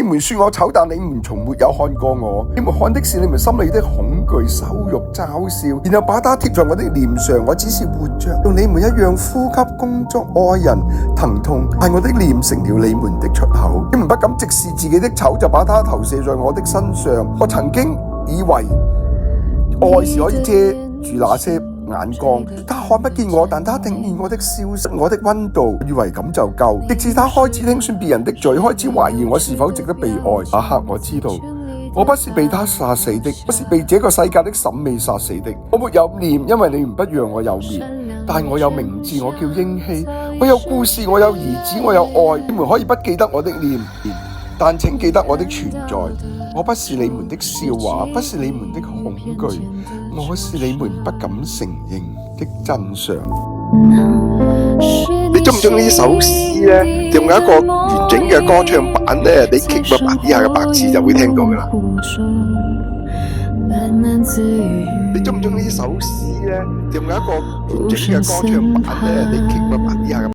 你們說我醜，但你們從沒有看過我。你們看的是你們心裏的恐懼、羞辱、嘲笑，然後把它貼在我的臉上。我只是活着，同你們一樣呼吸、工作、愛人、疼痛，但我的臉成了你們的出口。你們不敢直視自己的醜，就把它投射在我的身上。我曾經以為愛是可以遮住那些眼光，他看不見我，但他聽見我的消息，我的溫度，以為咁就夠。直至他開始聽說別人的罪，開始懷疑我是否值得被愛。那刻我知道，我不是被他殺死的，不是被這個世界的審美殺死的。我沒有臉，因為你們不讓我有面，但我有名字，我叫英希，我有故事，我有兒子，我有愛。你們可以不記得我的臉，但請記得我的存在。我不是你們的笑話，不是你們的恐懼，我是你們不敢承認的真相。你中唔中意呢首詩呢？仲有一個完整嘅歌唱版呢，你 click 個白以下嘅白字就會聽到噶啦。你中唔中意呢首詩呢？仲有一個完整嘅歌唱版呢，你 click 個白以下嘅。